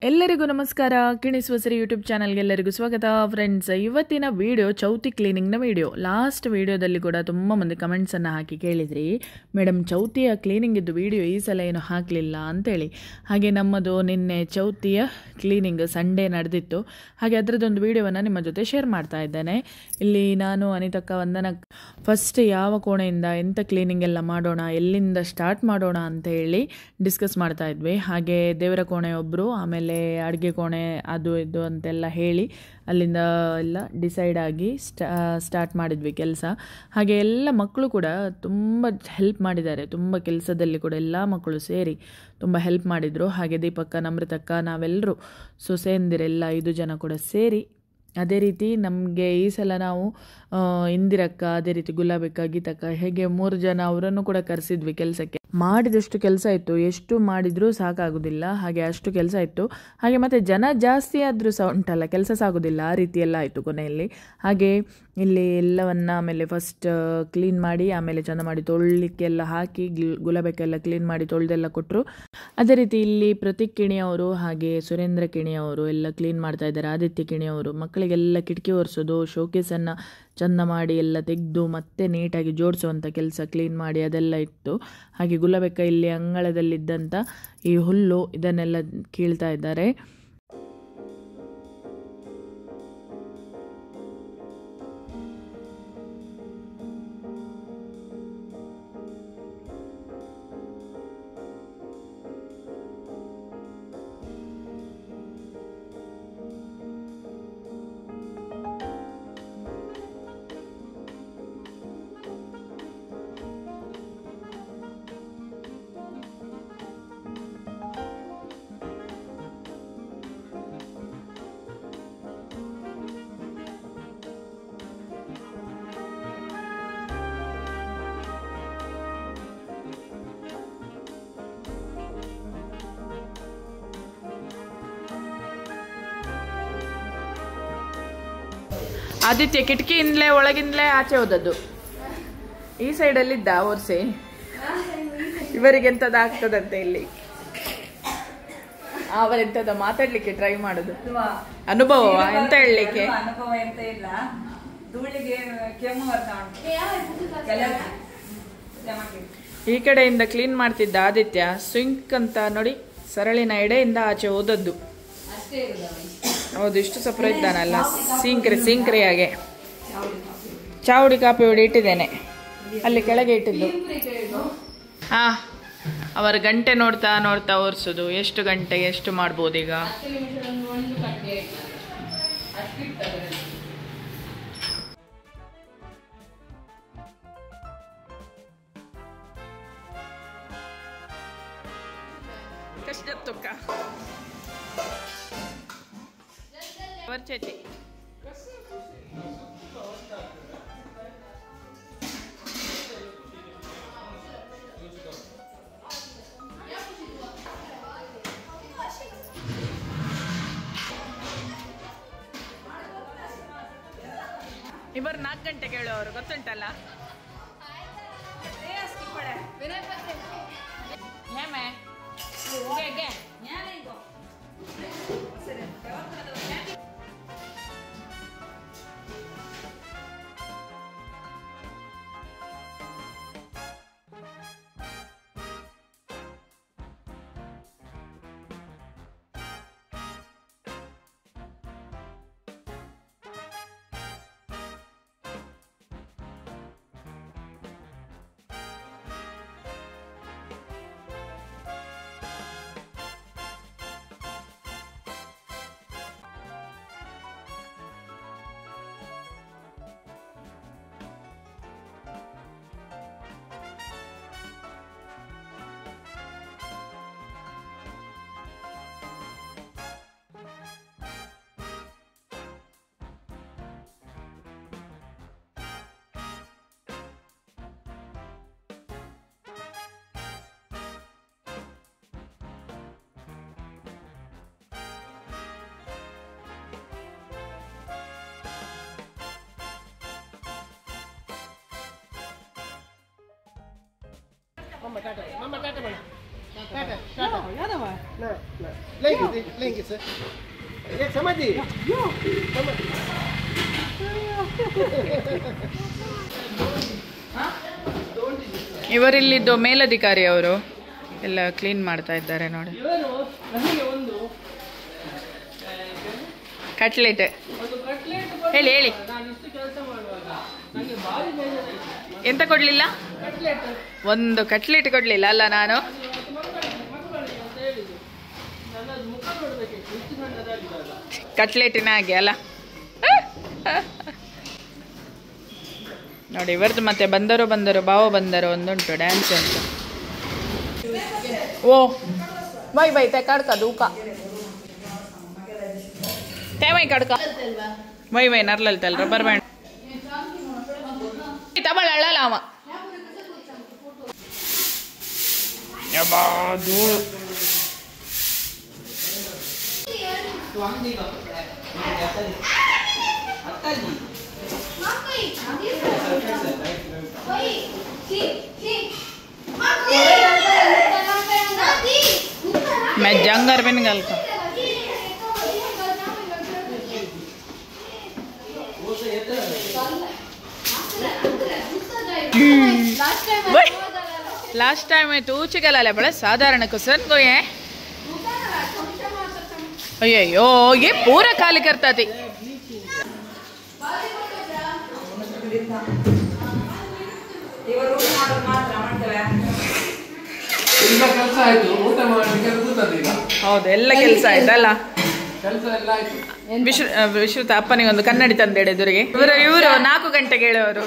ಎಲ್ಲರಿಗೂ ನಮಸ್ಕಾರ. ಕಿಣಿಸುವಸರಿ ಯೂಟ್ಯೂಬ್ ಚಾನಲ್ಗೆ ಎಲ್ಲರಿಗೂ ಸ್ವಾಗತ. ಫ್ರೆಂಡ್ಸ್, ಇವತ್ತಿನ ವಿಡಿಯೋ ಚೌತಿ ಕ್ಲೀನಿಂಗ್ನ ವಿಡಿಯೋ. ಲಾಸ್ಟ್ ವಿಡಿಯೋದಲ್ಲಿ ಕೂಡ ತುಂಬ ಮಂದಿ ಕಮೆಂಟ್ಸನ್ನು ಹಾಕಿ ಕೇಳಿದ್ರಿ, ಮೇಡಮ್ ಚೌತಿಯ ಕ್ಲೀನಿಂಗ್ ಇದ್ದು ವಿಡಿಯೋ ಈ ಸಲ ಏನು ಹಾಕಲಿಲ್ಲ ಅಂತೇಳಿ. ಹಾಗೆ ನಮ್ಮದು ನಿನ್ನೆ ಚೌತಿಯ ಕ್ಲೀನಿಂಗ್ ಸಂಡೇ ನಡೆದಿತ್ತು. ಹಾಗೆ ಅದರದ್ದೊಂದು ವಿಡಿಯೋವನ್ನು ನಿಮ್ಮ ಜೊತೆ ಶೇರ್ ಮಾಡ್ತಾ ಇದ್ದೇನೆ. ಇಲ್ಲಿ ನಾನು ಅನಿತಕ್ಕ ವಂದನ ಫಸ್ಟ್ ಯಾವ ಕೋಣೆಯಿಂದ ಎಂಥ ಕ್ಲೀನಿಂಗ್ ಎಲ್ಲ ಮಾಡೋಣ, ಎಲ್ಲಿಂದ ಸ್ಟಾರ್ಟ್ ಮಾಡೋಣ ಅಂತ ಹೇಳಿ ಡಿಸ್ಕಸ್ ಮಾಡ್ತಾ ಇದ್ವಿ. ಹಾಗೆ ದೇವರ ಕೋಣೆ ಒಬ್ಬರು, ಆಮೇಲೆ ಅಡುಗೆ ಕೋಣೆ ಅದು ಇದು ಅಂತೆಲ್ಲ ಹೇಳಿ ಅಲ್ಲಿಂದ ಎಲ್ಲ ಡಿಸೈಡ್ ಆಗಿ ಸ್ಟಾರ್ಟ್ ಮಾಡಿದ್ವಿ ಕೆಲಸ. ಹಾಗೆ ಎಲ್ಲ ಮಕ್ಕಳು ಕೂಡ ತುಂಬ ಹೆಲ್ಪ್ ಮಾಡಿದ್ದಾರೆ. ತುಂಬ ಕೆಲಸದಲ್ಲಿ ಕೂಡ ಎಲ್ಲ ಮಕ್ಕಳು ಸೇರಿ ತುಂಬ ಹೆಲ್ಪ್ ಮಾಡಿದರು. ಹಾಗೆ ದೀಪಕ್ಕ, ನಮ್ರತಕ್ಕ, ನಾವೆಲ್ಲರೂ ಸೊಸೆಯಂದಿರೆಲ್ಲ 5 ಜನ ಕೂಡ ಸೇರಿ ಅದೇ ರೀತಿ ನಮಗೆ ಈ ಸಲ ನಾವು ಇಂದಿರಕ್ಕ, ಅದೇ ರೀತಿ ಗುಲಾಬಿಕ್ಕ, ಗೀತಕ್ಕ, ಹೇಗೆ 3 ಜನ ಅವರನ್ನು ಕೂಡ ಕರೆಸಿದ್ವಿ ಕೆಲಸಕ್ಕೆ. ಮಾಡಿದಷ್ಟು ಕೆಲಸ ಇತ್ತು, ಎಷ್ಟು ಮಾಡಿದರೂ ಸಾಕಾಗೋದಿಲ್ಲ. ಹಾಗೆ ಅಷ್ಟು ಕೆಲಸ ಇತ್ತು. ಹಾಗೆ ಮತ್ತು ಜನ ಜಾಸ್ತಿ ಆದರೂ ಸಹ ಉಂಟಲ್ಲ, ಕೆಲಸ ಸಾಗೋದಿಲ್ಲ, ಆ ರೀತಿ ಎಲ್ಲ ಆಯಿತು ಕೊನೆಯಲ್ಲಿ. ಹಾಗೆ ಇಲ್ಲಿ ಎಲ್ಲವನ್ನ ಆಮೇಲೆ ಫಸ್ಟ್ ಕ್ಲೀನ್ ಮಾಡಿ, ಆಮೇಲೆ ಚೆಂದ ಮಾಡಿ ತೊಳಿಲಿಕ್ಕೆಲ್ಲ ಹಾಕಿ ಗುಲಾಬಕ್ಕೆಲ್ಲ ಕ್ಲೀನ್ ಮಾಡಿ ತೊಳೆದೆಲ್ಲ ಕೊಟ್ಟರು. ಅದೇ ರೀತಿ ಇಲ್ಲಿ ಪ್ರತೀಕ್ ಕಿಣಿಯವರು ಹಾಗೆ ಸುರೇಂದ್ರ ಕಿಣಿಯವರು ಎಲ್ಲ ಕ್ಲೀನ್ ಮಾಡ್ತಾ ಇದ್ದಾರೆ. ಆದಿತ್ಯ ಕಿಣಿಯವರು ಮಕ್ಕಳಿಗೆಲ್ಲ ಕಿಟಕಿ ಒರೆಸೋದು, ಶೋಕೇಸನ್ನು ಚೆಂದ ಮಾಡಿ ಎಲ್ಲ ತೆಗೆದು ಮತ್ತೆ ನೀಟಾಗಿ ಜೋಡಿಸುವಂಥ ಕೆಲಸ, ಕ್ಲೀನ್ ಮಾಡಿ ಅದೆಲ್ಲ ಇತ್ತು. ಹಾಗೆ ಗುಲಾಬೆಕ್ಕ ಇಲ್ಲಿ ಅಂಗಳದಲ್ಲಿದ್ದಂಥ ಈ ಹುಲ್ಲು ಇದನ್ನೆಲ್ಲ ಕೀಳ್ತಾ ಇದ್ದಾರೆ. ಆದಿತ್ಯ ಕಿಟಕಿಯಿಂದಲೇ ಒಳಗಿಂದಲೇ ಆಚೆ ಹೋದದ್ದು. ಈ ಸೈಡಲ್ಲಿದ್ದ ಒರ್ಸಿ ಇವರಿಗೆ ಎಂಥದ್ದು ಆಗ್ತದಂತೆ ಇಲ್ಲಿ. ಅವರೆಂಥದ್ದು ಮಾತಾಡ್ಲಿಕ್ಕೆ ಟ್ರೈ ಮಾಡೋದು ಅನುಭವ ಎಂತ ಹೇಳಲಿಕ್ಕೆ. ಅನುಭವ ಎಂತ ಇಲ್ಲ, ಧೂಳಿಗೆ ಕೆಮ್ಮು ಬರ್ತಾ ಉಂಟು. ಈ ಕಡೆಯಿಂದ ಕ್ಲೀನ್ ಮಾಡ್ತಿದ್ದ ಆದಿತ್ಯ ಸ್ವಿಂಕ್ ಅಂತ ನೋಡಿ ಸರಳಿನ ಎಡೆಯಿಂದ ಆಚೆ ಹೋದದ್ದು. ಹೌದು, ಇಷ್ಟು ಸಫರ ಇದ್ದಾನಲ್ಲ, ಸಿಂಕ್ರಿಯಾಗೆ. ಚಾವುಡಿ ಕಾಪಿ ಹೊಡಿ ಇಟ್ಟಿದ್ದೇನೆ, ಅಲ್ಲಿ ಕೆಳಗೆ ಇಟ್ಟಿದ್ದು. ಹಾ, ಅವರ ಗಂಟೆ ನೋಡ್ತಾ ನೋಡ್ತಾ ಒರೆಸೋದು. ಎಷ್ಟು ಗಂಟೆ ಎಷ್ಟು ಮಾಡ್ಬೋದು ಈಗ. ಕಷ್ಟತ್ತುಕ್ಕ ವರ್ಚೈತಿ. ಇವರು 4 ಗಂಟೆಗೆ ಹೇಳುವವರು ಗೊತ್ತುಂಟಲ್ಲ. Mama tata mana? लेंगे सर ये समझी ಇವರಿಲ್ಲಿದ್ದು ಮೇಲಧಿಕಾರಿ ಅವರು ಎಲ್ಲ ಕ್ಲೀನ್ ಮಾಡ್ತಾ ಇದ್ದಾರೆ ನೋಡಿ. ಕಟ್ಲೆಟ್ ಹೇಳಿ ಹೇಳಿ, ಎಂತ ಕೊಡ್ಲಿಲ್ಲ? ಒಂದು ಕಟ್ಲೆಟ್ ಕೊಡ್ಲಿಲ್ಲ ಅಲ್ಲ ನಾನು. ಕಟ್ಲೆಟಿನ ಹಾಗೆ ಅಲ್ಲ ನೋಡಿ. ಇವರದ್ದು ಮತ್ತೆ ಬಂದರು ಬಾವ ಬಂದರು ಒಂದುಂಟು ಡ್ಯಾನ್ಸ್ ಅಂತ. ಓ ಬೈ ಬೈ ತೆ ಕಡ್ಕ ದೂಕ ತೇವೈ ಕಡ್ಕ ಬೈ ಬೈ ನರ್ಲಲ್ತಲ್ರ ಬರ್ಬೇಡ ತಬಳ ಅಳ್ಳಲ್ಲ ಅವ ಧೂಳು. मैं जंगर भी निकल का लास्ट टाइम में तू चिकला बड़ा साधारण कुसन को ये अಯ್ಯೋ ये पूरा खाली करता थी. ಹೌದು ಎಲ್ಲ ಕೆಲಸ ಆಯ್ತಲ್ಲ. ವಿಶ್ರುತ ಅಪ್ಪನಿಗೆ ಒಂದು ಕನ್ನಡಿ ತಂದೇಳಿ ಎದುರಿಗೆ. ಇವರು 4 ಗಂಟೆಗೆ ಹೇಳೋರು.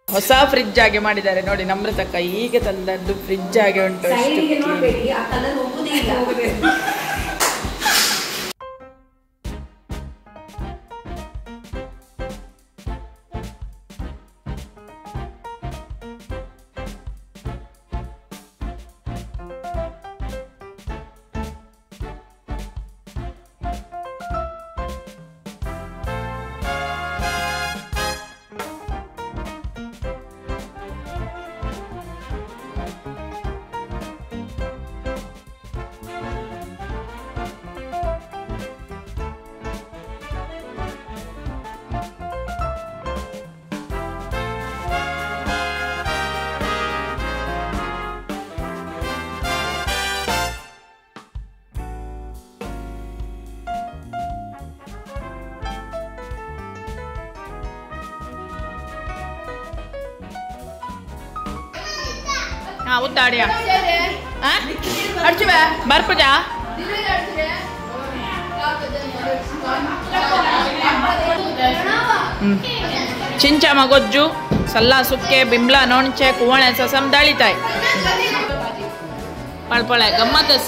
ಹೊಸ ಫ್ರಿಡ್ಜ್ ಆಗಿ ಮಾಡಿದ್ದಾರೆ ನೋಡಿ. ನಮ್ರತಕ್ಕ ಈಗ ತಂದದ್ದು ಫ್ರಿಡ್ಜ್ ಆಗಿ ಉಂಟು. हाँ उताड़िया अड़चुवे बर्पजा चिंचाम गोज्जु सल्ला सुक्के बिंबला नोणचे कुवणे ससम दाळिताय पळपळे गम्मतस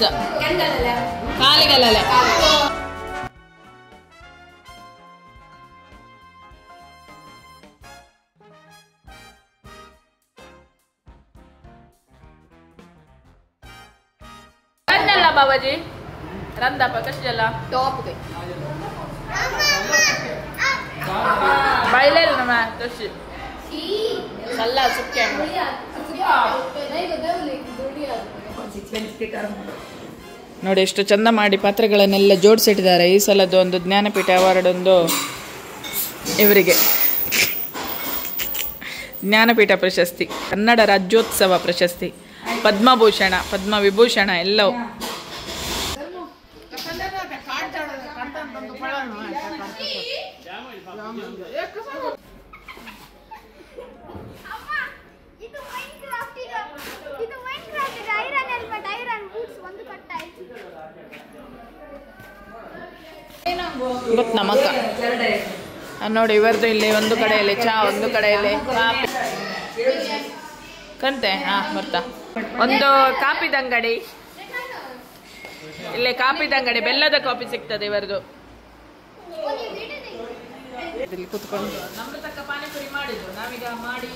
कालिगलले बाबाजी रंदा पर कश जला टॉप पे बाइलेल ना मैं तशी सल्ला सुक्के ನೋಡಿ ಎಷ್ಟು ಚಂದ ಮಾಡಿ ಪಾತ್ರೆಗಳನ್ನೆಲ್ಲ ಜೋಡಿಸಿಟ್ಟಿದ್ದಾರೆ. ಈ ಸಲದ ಒಂದು ಜ್ಞಾನಪೀಠ ಅವಾರ್ಡ್ ಒಂದು ಇವರಿಗೆ ಜ್ಞಾನಪೀಠ ಪ್ರಶಸ್ತಿ, ಕನ್ನಡ ರಾಜ್ಯೋತ್ಸವ ಪ್ರಶಸ್ತಿ ಪದ್ಮಭೂಷಣ ಪದ್ಮವಿಭೂಷಣ ಎಲ್ಲವೂ. ಗೊತ್ತು ನಮಕ್ಕ ನೋಡಿ ಇವರದು ಇಲ್ಲಿ ಒಂದು ಕಡೆಯಲ್ಲಿ ಚಾ, ಒಂದು ಕಡೆಯಲ್ಲಿ ಕಾಫಿ ಕಂತೆ. ಬರ್ತಾ ಒಂದು ಕಾಪಿದ ಅಂಗಡಿ, ಇಲ್ಲಿ ಕಾಪಿದ ಅಂಗಡಿ, ಬೆಲ್ಲದ ಕಾಫಿ ಸಿಗ್ತದೆ ಇವರದು. ಇಲ್ಲಿ ಕುತ್ಕೊಂಡು ನಮ್ದು ತಕ್ಕ ಪಾನಿಪುರಿ ಮಾಡಿದ್ರು, ನಾವೀಗ ಮಾಡಿ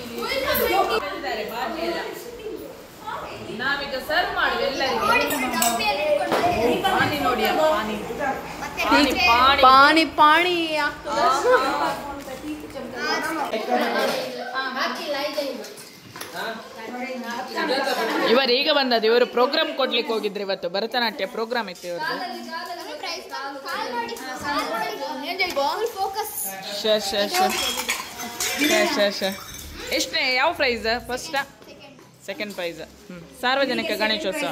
ನಾವೀಗ ಸರ್ವ್ ಮಾಡುದು ಎಲ್ಲರಿಗೂ. ಪಾನಿ ನೋಡಿ, ಪಾನಿ ಪಾನಿ ಪಾನಿ ಇವರು ಈಗ ಬಂದದ್ದು. ಇವರು ಪ್ರೋಗ್ರಾಮ್ ಕೊಡ್ಲಿಕ್ಕೆ ಹೋಗಿದ್ರು ಇವತ್ತು, ಭರತನಾಟ್ಯ ಪ್ರೋಗ್ರಾಮ್ ಇತ್ತು ಇವ್ರದ್ದು. ಎಷ್ಟನೇ ಯಾವ ಪ್ರೈಸ್? First second prize. ಸಾರ್ವಜನಿಕ ಗಣೇಶೋತ್ಸವ.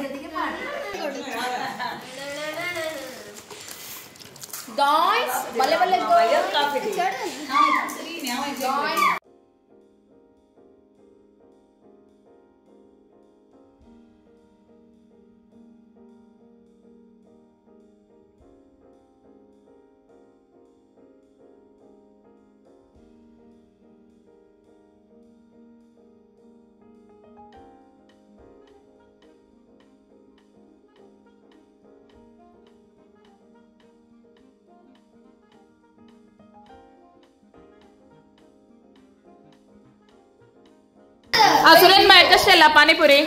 ಸುರೇನ್ ಎಷ್ಟೆಲ್ಲ ಪಾನಿಪುರಿ?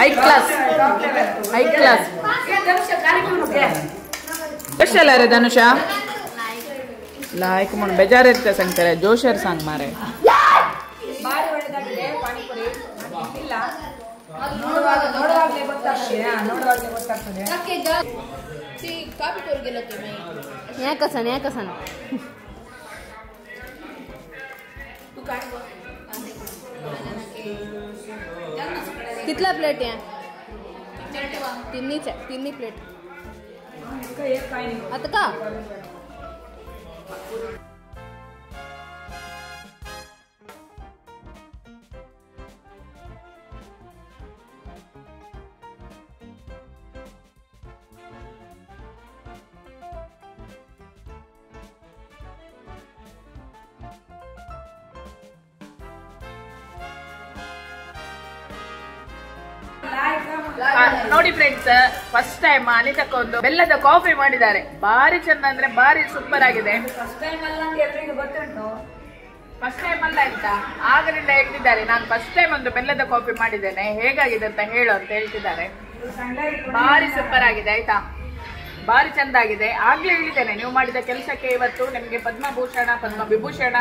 ಐದು ಕ್ಲಾಸ್ ಎಷ್ಟೆಲ್ಲ ರೀ ಧನುಷ? ಲಾಯ್ಕ್ ಮಾಡ್ ಬೇಜಾರು ಇರ್ತದೆ ಸಂಗ್ತಾರೆ. ಜೋಶರ್ ಸಾಂಗ್ ಮಾರೆ. कितना प्लेट है? तिन्नी प्लेट आता का? ನೋಡಿ ಫ್ರೆಂಡ್ಸ್, ಫಸ್ಟ್ ಟೈಮ್ ಅನಿತಕ್ಕ ಒಂದು ಬೆಲ್ಲದ ಕಾಫಿ ಮಾಡಿದ್ದಾರೆ. ಬಾರಿ ಚಂದ ಅಂದ್ರೆ ಬಾರಿ ಸೂಪರ್ ಆಗಿದೆ. ಫಸ್ಟ್ ಟೈಮ್ ಅಲ್ಲ ಎಲ್ರಿಗೂ ಗೊತ್ತುಂಟು. ಫಸ್ಟ್ ಟೈಮ್ ಅಲ್ಲ ಅಂತ ಆಗಲಿಂದ ಹೇಳ್ತಿದ್ದಾರೆ. ನಾನು ಫಸ್ಟ್ ಟೈಮ್ ಒಂದು ಬೆಲ್ಲದ ಕಾಫಿ ಮಾಡಿದ್ದೇನೆ, ಹೇಗಾಗಿದೆ ಅಂತ ಹೇಳು ಅಂತ ಹೇಳ್ತಿದ್ದಾರೆ. ಬಾರಿ ಸೂಪರ್ ಆಗಿದೆ ಆಯ್ತಾ, ಬಾರಿ ಚಂದ ಆಗಿದೆ. ಆಗ್ಲೇ ಹೇಳಿದ್ದೇನೆ, ನೀವು ಮಾಡಿದ ಕೆಲಸಕ್ಕೆ ಇವತ್ತು ನಿಮಗೆ ಪದ್ಮಭೂಷಣ, ಪದ್ಮವಿಭೂಷಣ,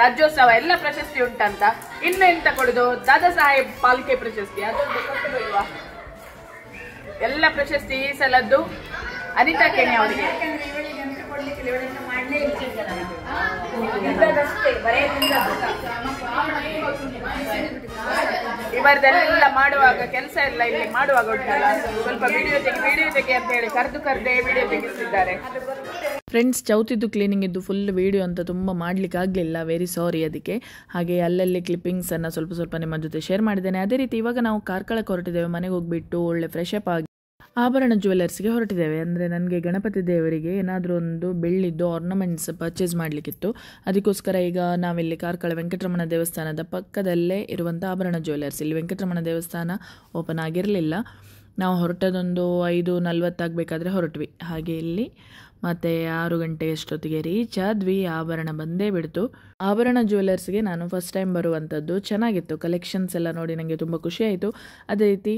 ರಾಜ್ಯೋತ್ಸವ ಎಲ್ಲ ಪ್ರಶಸ್ತಿ ಉಂಟಂತ. ಇನ್ನು ಎಂತ ಕೊಡುದು? ದಾದಾ ಸಾಹೇಬ್ ಪಾಲ್ಕೆ ಪ್ರಶಸ್ತಿ, ಅದೊಂದು ಕೊಟ್ಟಿಲ್ವಾ? ಎಲ್ಲ ಪ್ರಶಸ್ತಿ ಈ ಸಲದ್ದು ಅನಿತಾ ಕೆಣೆ ಅವರಿಗೆ. ಇವರದೆಲ್ಲ ಮಾಡುವಾಗ ಕೆಲಸ ಎಲ್ಲ ಇಲ್ಲಿ ಮಾಡುವಾಗ ಉಂಟಲ್ಲ, ಸ್ವಲ್ಪ ವಿಡಿಯೋ ತೆಗಿ ಅಂತ ಹೇಳಿ ಕರ್ದೆ ವಿಡಿಯೋ ತೆಗಿಸಿದ್ದಾರೆ. ಫ್ರೆಂಡ್ಸ್, ಚೌತಿದ್ದು ಕ್ಲೀನಿಂಗ್ ಇದ್ದು ಫುಲ್ ವೀಡಿಯೋ ಅಂತ ತುಂಬ ಮಾಡಲಿಕ್ಕೆ ಆಗಲಿಲ್ಲ, ವೆರಿ ಸಾರಿ ಅದಕ್ಕೆ. ಹಾಗೆ ಅಲ್ಲಲ್ಲಿ ಕ್ಲಿಪ್ಪಿಂಗ್ಸನ್ನು ಸ್ವಲ್ಪ ನಿಮ್ಮ ಜೊತೆ ಶೇರ್ ಮಾಡಿದ್ದೇನೆ. ಅದೇ ರೀತಿ ಇವಾಗ ನಾವು ಕಾರ್ಕಳಕ್ಕೆ ಹೊರಟಿದ್ದೇವೆ. ಮನೆಗೆ ಹೋಗ್ಬಿಟ್ಟು ಒಳ್ಳೆ ಫ್ರೆಶ್ ಅಪ್ ಆಗಿ ಆಭರಣ ಜ್ಯುವೆಲರ್ಸ್ಗೆ ಹೊರಟಿದ್ದೇವೆ. ಅಂದರೆ ನನಗೆ ಗಣಪತಿ ದೇವರಿಗೆ ಏನಾದರೂ ಒಂದು ಬೆಳ್ಳಿದ್ದು ಆರ್ನಮೆಂಟ್ಸ್ ಪರ್ಚೇಸ್ ಮಾಡಲಿಕ್ಕಿತ್ತು. ಅದಕ್ಕೋಸ್ಕರ ಈಗ ನಾವಿಲ್ಲಿ ಕಾರ್ಕಳ ವೆಂಕಟರಮಣ ದೇವಸ್ಥಾನದ ಪಕ್ಕದಲ್ಲೇ ಇರುವಂಥ ಆಭರಣ ಜ್ಯುವೆಲರ್ಸ್, ಇಲ್ಲಿ ವೆಂಕಟರಮಣ ದೇವಸ್ಥಾನ ಓಪನ್ ಆಗಿರಲಿಲ್ಲ. ನಾವು ಹೊರಟದೊಂದು 5:40 ಆಗಬೇಕಾದ್ರೆ ಹೊರಟ್ವಿ. ಹಾಗೆ ಇಲ್ಲಿ ಮತ್ತು 6 ಗಂಟೆ ಅಷ್ಟೊತ್ತಿಗೆ ರೀಚ್ ಆದ್ವಿ. ಆಭರಣ ಬಂದೇ ಬಿಡ್ತು. ಆಭರಣ ಜ್ಯುವೆಲರ್ಸ್ಗೆ ನಾನು ಫಸ್ಟ್ ಟೈಮ್ ಬರುವಂಥದ್ದು. ಚೆನ್ನಾಗಿತ್ತು, ಕಲೆಕ್ಷನ್ಸ್ ಎಲ್ಲ ನೋಡಿ ನನಗೆ ತುಂಬ ಖುಷಿಯಾಯಿತು. ಅದೇ ರೀತಿ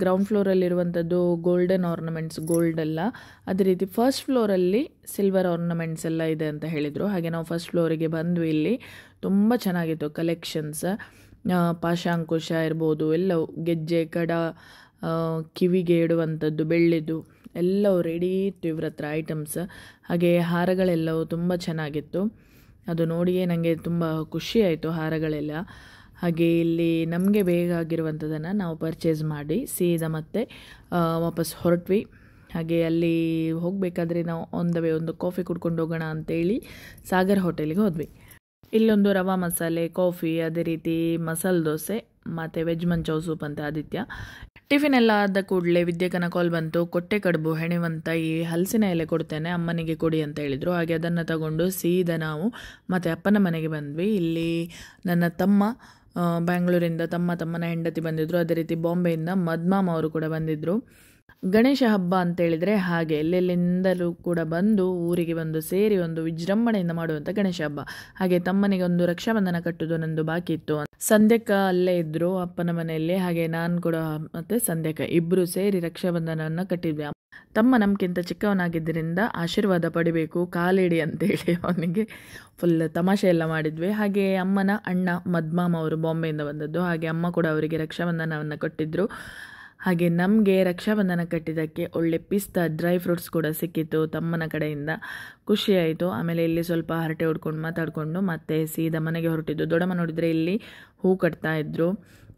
ಗ್ರೌಂಡ್ ಫ್ಲೋರಲ್ಲಿರುವಂಥದ್ದು ಗೋಲ್ಡನ್ ಆರ್ನಮೆಂಟ್ಸ್, ಗೋಲ್ಡ್ ಎಲ್ಲ. ಅದೇ ರೀತಿ ಫಸ್ಟ್ ಫ್ಲೋರಲ್ಲಿ ಸಿಲ್ವರ್ ಆರ್ನಮೆಂಟ್ಸ್ ಎಲ್ಲ ಇದೆ ಅಂತ ಹೇಳಿದರು. ಹಾಗೆ ನಾವು ಫಸ್ಟ್ ಫ್ಲೋರಿಗೆ ಬಂದ್ವಿ. ಇಲ್ಲಿ ತುಂಬ ಚೆನ್ನಾಗಿತ್ತು ಕಲೆಕ್ಷನ್ಸ್. ಪಾಶಾಂಕುಶ ಇರ್ಬೋದು, ಎಲ್ಲವೂ ಗೆಜ್ಜೆ, ಕಡ, ಕಿವಿಗೆ ಇಡುವಂಥದ್ದು ಬೆಳ್ಳಿದು ಎಲ್ಲವೂ ರೆಡಿ ಇತ್ತು ಇವ್ರ ಹತ್ರ ಐಟಮ್ಸ್. ಹಾಗೆ ಹಾರಗಳೆಲ್ಲವೂ ತುಂಬ ಚೆನ್ನಾಗಿತ್ತು. ಅದು ನೋಡಿಯೇ ನನಗೆ ತುಂಬ ಖುಷಿ ಆಯಿತು ಹಾರಗಳೆಲ್ಲ. ಹಾಗೆ ಇಲ್ಲಿ ನಮಗೆ ಬೇಕಾಗಿರುವಂಥದ್ದನ್ನು ನಾವು ಪರ್ಚೇಸ್ ಮಾಡಿ ಸೀದಾ ಮತ್ತೆ ವಾಪಸ್ ಹೊರಟ್ವಿ. ಹಾಗೆ ಅಲ್ಲಿ ಹೋಗಬೇಕಾದ್ರೆ ನಾವು ಆನ್ ದ ವೇ ಒಂದು ಕಾಫಿ ಕುಡ್ಕೊಂಡು ಹೋಗೋಣ ಅಂತೇಳಿ ಸಾಗರ್ ಹೋಟೆಲಿಗೆ ಹೋದ್ವಿ. ಇಲ್ಲೊಂದು ರವಾ ಮಸಾಲೆ, ಕಾಫಿ, ಅದೇ ರೀತಿ ಮಸಾಲೆ ದೋಸೆ ಮತ್ತು ವೆಜ್ ಮಂಚೌ ಸೂಪ್ ಅಂತ ಆದಿತ್ಯ. ಟಿಫಿನ್ ಎಲ್ಲ ಆದ ಕೂಡಲೇ ವಿದ್ಯಾಕನ ಕಾಲ್ ಬಂತು. ಕೊಟ್ಟೆ ಕಡುಬು ಹೆಣೆವಂತ ಈ ಹಲಸಿನ ಎಲೆ ಕೊಡ್ತೇನೆ, ಅಮ್ಮನಿಗೆ ಕೊಡಿ ಅಂತ ಹೇಳಿದರು. ಹಾಗೆ ಅದನ್ನು ತಗೊಂಡು ಸೀದಾ ನಾವು ಮತ್ತು ಅಪ್ಪನ ಮನೆಗೆ ಬಂದ್ವಿ. ಇಲ್ಲಿ ನನ್ನ ತಮ್ಮ ಬ್ಯಾಂಗ್ಳೂರಿಂದ ತಮ್ಮನ ಹೆಂಡತಿ ಬಂದಿದ್ದರು. ಅದೇ ರೀತಿ ಬಾಂಬೆಯಿಂದ ಮದ್ಮಾಮ್ ಅವರು ಕೂಡ ಬಂದಿದ್ದರು. ಗಣೇಶ ಹಬ್ಬ ಅಂತೇಳಿದರೆ ಹಾಗೆ ಎಲ್ಲೆಲ್ಲಿಂದಲೂ ಕೂಡ ಬಂದು ಊರಿಗೆ ಬಂದು ಸೇರಿ ಒಂದು ವಿಜೃಂಭಣೆಯಿಂದ ಮಾಡುವಂಥ ಗಣೇಶ ಹಬ್ಬ. ಹಾಗೆ ತಮ್ಮನಿಗೆ ಒಂದು ರಕ್ಷಾಬಂಧನ ಕಟ್ಟುವುದು ನಂದು ಬಾಕಿ ಇತ್ತು. ಸಂಧ್ಯಕ್ಕ ಅಲ್ಲೇ ಇದ್ದರು ಅಪ್ಪನ ಮನೆಯಲ್ಲಿ. ಹಾಗೆ ನಾನು ಕೂಡ ಮತ್ತು ಸಂಧ್ಯಕ್ಕ ಇಬ್ಬರು ಸೇರಿ ರಕ್ಷಾಬಂಧನವನ್ನು ಕಟ್ಟಿದ್ವಿ. ತಮ್ಮ ನಮ್ಗಿಂತ ಚಿಕ್ಕವನಾಗಿದ್ದರಿಂದ ಆಶೀರ್ವಾದ ಪಡಿಬೇಕು, ಕಾಲಿಡಿ ಅಂತೇಳಿ ಅವನಿಗೆ ಫುಲ್ ತಮಾಷೆ ಎಲ್ಲ ಮಾಡಿದ್ವಿ. ಹಾಗೆ ಅಮ್ಮನ ಅಣ್ಣ ಮದ್ಮಾಮ್ ಅವರು ಬಾಂಬೆಯಿಂದ ಬಂದದ್ದು. ಹಾಗೆ ಅಮ್ಮ ಕೂಡ ಅವರಿಗೆ ರಕ್ಷಾಬಂಧನವನ್ನು ಕೊಟ್ಟಿದ್ದರು. ಹಾಗೆ ನಮಗೆ ರಕ್ಷಾಬಂಧನ ಕಟ್ಟಿದ್ದಕ್ಕೆ ಒಳ್ಳೆ ಪಿಸ್ತಾ ಡ್ರೈ ಫ್ರೂಟ್ಸ್ ಕೂಡ ಸಿಕ್ಕಿತ್ತು ತಮ್ಮನ ಕಡೆಯಿಂದ. ಖುಷಿಯಾಯಿತು. ಆಮೇಲೆ ಇಲ್ಲಿ ಸ್ವಲ್ಪ ಹರಟೆ ಹೊಡ್ಕೊಂಡು ಮಾತಾಡಿಕೊಂಡು ಮತ್ತೆ ಸೀದಾ ಮನೆಗೆ ಹೊರಟಿದ್ದು. ದೊಡ್ಡಮ್ಮ ನೋಡಿದರೆ ಇಲ್ಲಿ ಹೂ ಕಟ್ತಾ ಇದ್ರು.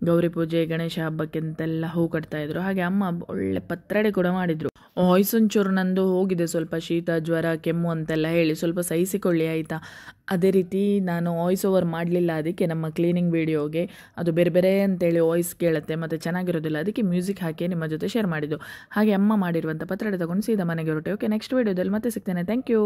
ಗೌರಿ ಪೂಜೆ, ಗಣೇಶ ಹಬ್ಬಕ್ಕೆ ಅಂತೆಲ್ಲ ಹೂ ಕಟ್ತಾ ಇದ್ರು. ಹಾಗೆ ಅಮ್ಮ ಒಳ್ಳೆ ಪತ್ರೊಡೆ ಕೂಡ ಮಾಡಿದರು. ವಾಯ್ಸೊಂಚೂರು ನಂದು ಹೋಗಿದೆ, ಸ್ವಲ್ಪ ಶೀತ, ಜ್ವರ, ಕೆಮ್ಮು ಅಂತೆಲ್ಲ ಹೇಳಿ ಸ್ವಲ್ಪ ಸಹಿಸಿಕೊಳ್ಳಿ ಆಯಿತಾ. ಅದೇ ರೀತಿ ನಾನು ವಾಯ್ಸ್ ಓವರ್ ಮಾಡಲಿಲ್ಲ, ಅದಕ್ಕೆ ನಮ್ಮ ಕ್ಲೀನಿಂಗ್ ವೀಡಿಯೋಗೆ ಅದು ಬೇರೆ ಬೇರೆ ಅಂತೇಳಿ ವಾಯ್ಸ್ ಕೇಳುತ್ತೆ ಮತ್ತು ಚೆನ್ನಾಗಿರೋದಿಲ್ಲ, ಅದಕ್ಕೆ ಮ್ಯೂಸಿಕ್ ಹಾಕಿ ನಿಮ್ಮ ಜೊತೆ ಶೇರ್ ಮಾಡಿದ್ದು. ಹಾಗೆ ಅಮ್ಮ ಮಾಡಿರುವಂಥ ಪತ್ರೊಡೆ ತಗೊಂಡು ಸೀದಾ ಮನೆಗೆ ಹೊರಟೆ. ಓಕೆ, ನೆಕ್ಸ್ಟ್ ವೀಡಿಯೋದಲ್ಲಿ ಮತ್ತೆ ಸಿಗ್ತೇನೆ. Thank you.